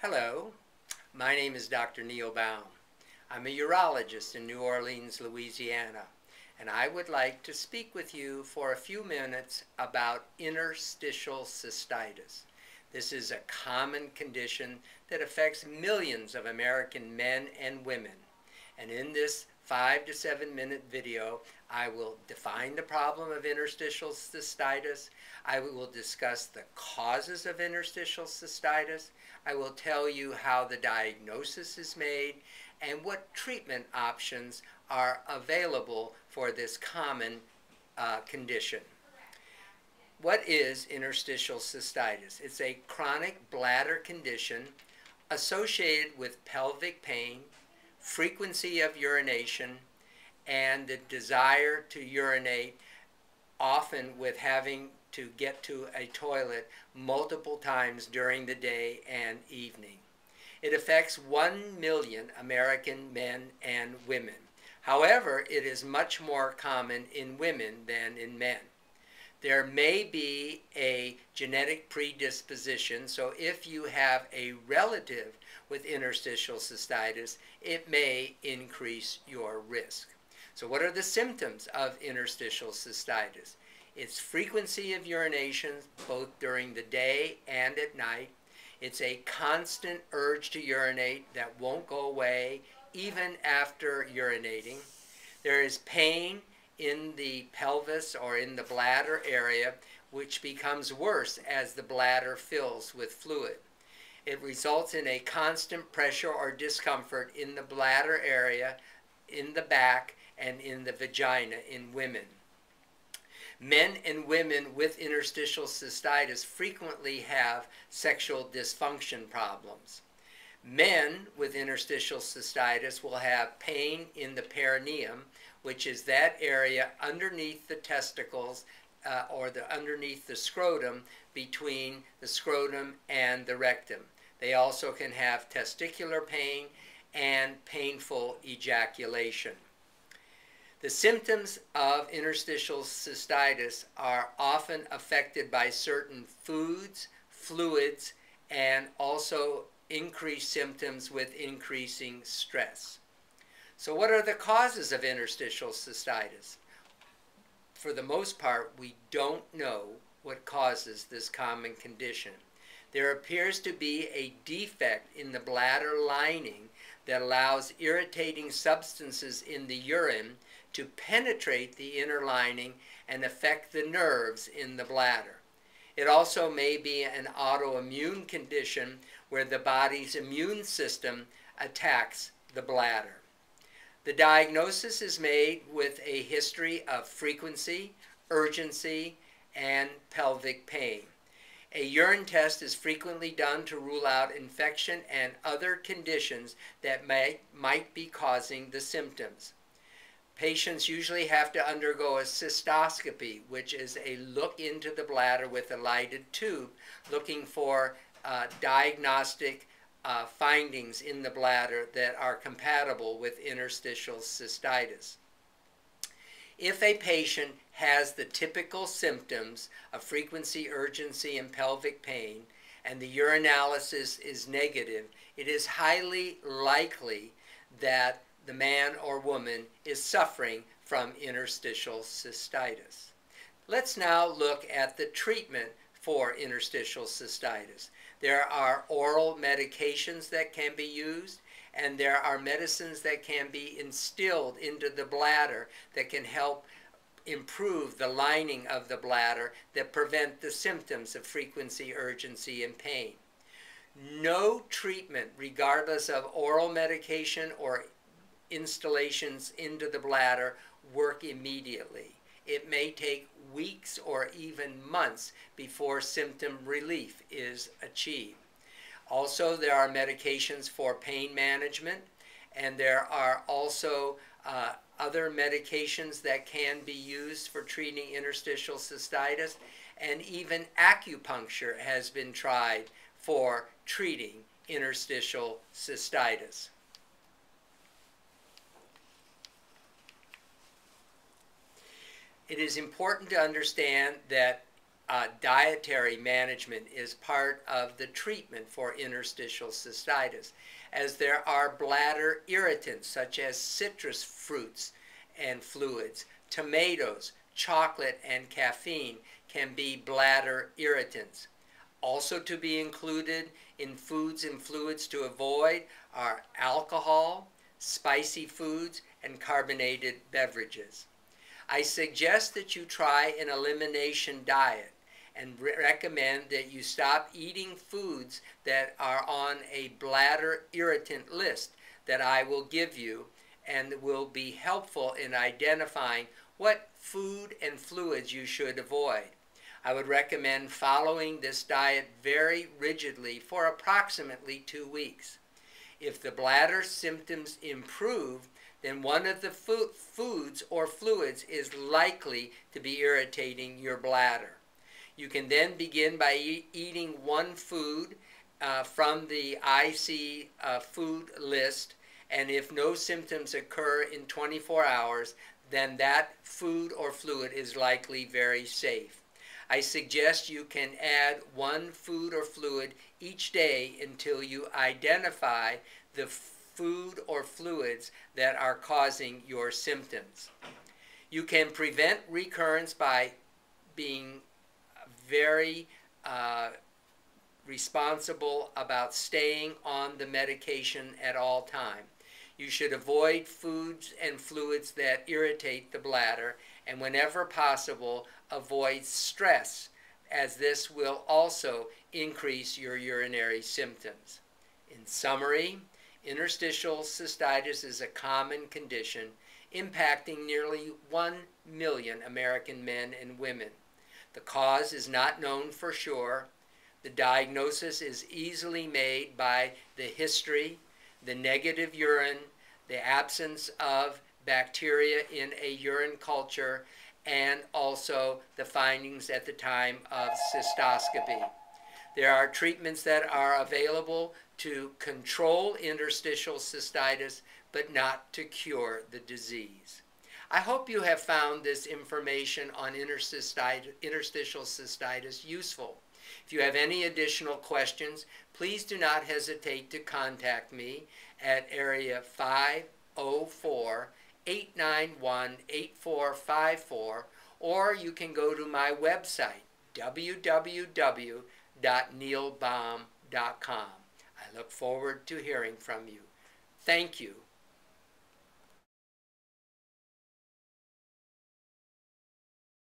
Hello, my name is Dr. Neil Baum. I'm a urologist in New Orleans, Louisiana, and I would like to speak with you for a few minutes about interstitial cystitis. This is a common condition that affects millions of American men and women. And in this 5 to 7 minute video, I will define the problem of interstitial cystitis. I will discuss the causes of interstitial cystitis. I will tell you how the diagnosis is made and what treatment options are available for this common condition. What is interstitial cystitis? It's a chronic bladder condition associated with pelvic pain, frequency of urination, and the desire to urinate, often with having to get to a toilet multiple times during the day and evening. It affects 1 million American men and women. However, it is much more common in women than in men. There may be a genetic predisposition, so if you have a relative with interstitial cystitis, it may increase your risk. So what are the symptoms of interstitial cystitis? It's frequency of urination both during the day and at night. It's a constant urge to urinate that won't go away even after urinating. There is pain in the pelvis or in the bladder area, which becomes worse as the bladder fills with fluid. It results in a constant pressure or discomfort in the bladder area, in the back, and in the vagina in women. Men and women with interstitial cystitis frequently have sexual dysfunction problems. Men with interstitial cystitis will have pain in the perineum, which is that area underneath the testicles or underneath the scrotum, between the scrotum and the rectum. They also can have testicular pain and painful ejaculation. The symptoms of interstitial cystitis are often affected by certain foods, fluids, and also increased symptoms with increasing stress. So what are the causes of interstitial cystitis? For the most part, we don't know what causes this common condition. There appears to be a defect in the bladder lining that allows irritating substances in the urine to penetrate the inner lining and affect the nerves in the bladder. It also may be an autoimmune condition where the body's immune system attacks the bladder. The diagnosis is made with a history of frequency, urgency, and pelvic pain. A urine test is frequently done to rule out infection and other conditions that might be causing the symptoms. Patients usually have to undergo a cystoscopy, which is a look into the bladder with a lighted tube, looking for diagnostic findings in the bladder that are compatible with interstitial cystitis. If a patient has the typical symptoms of frequency, urgency, and pelvic pain, and the urinalysis is negative, it is highly likely that the man or woman is suffering from interstitial cystitis. Let's now look at the treatment for interstitial cystitis. There are oral medications that can be used, and there are medicines that can be instilled into the bladder that can help improve the lining of the bladder that prevent the symptoms of frequency, urgency, and pain. No treatment, regardless of oral medication or installations into the bladder, work immediately. It may take weeks or even months before symptom relief is achieved. Also, there are medications for pain management, and there are also other medications that can be used for treating interstitial cystitis, and even acupuncture has been tried for treating interstitial cystitis. It is important to understand that dietary management is part of the treatment for interstitial cystitis, as there are bladder irritants such as citrus fruits and fluids, tomatoes, chocolate, and caffeine can be bladder irritants. Also to be included in foods and fluids to avoid are alcohol, spicy foods, and carbonated beverages. I suggest that you try an elimination diet and recommend that you stop eating foods that are on a bladder irritant list that I will give you and will be helpful in identifying what food and fluids you should avoid. I would recommend following this diet very rigidly for approximately 2 weeks. If the bladder symptoms improve, then one of the foods or fluids is likely to be irritating your bladder. You can then begin by eating one food from the IC food list, and if no symptoms occur in 24 hours, then that food or fluid is likely very safe. I suggest you can add one food or fluid each day until you identify the food or fluids that are causing your symptoms. You can prevent recurrence by being very responsible about staying on the medication at all time. You should avoid foods and fluids that irritate the bladder, and whenever possible, avoid stress, as this will also increase your urinary symptoms. In summary, interstitial cystitis is a common condition impacting nearly 1 million American men and women. The cause is not known for sure. The diagnosis is easily made by the history, the negative urine, the absence of bacteria in a urine culture, and also the findings at the time of cystoscopy. There are treatments that are available to control interstitial cystitis, but not to cure the disease. I hope you have found this information on interstitial cystitis useful. If you have any additional questions, please do not hesitate to contact me at area 504-891-8454, or you can go to my website, www.neilbaum.com. I look forward to hearing from you. Thank you.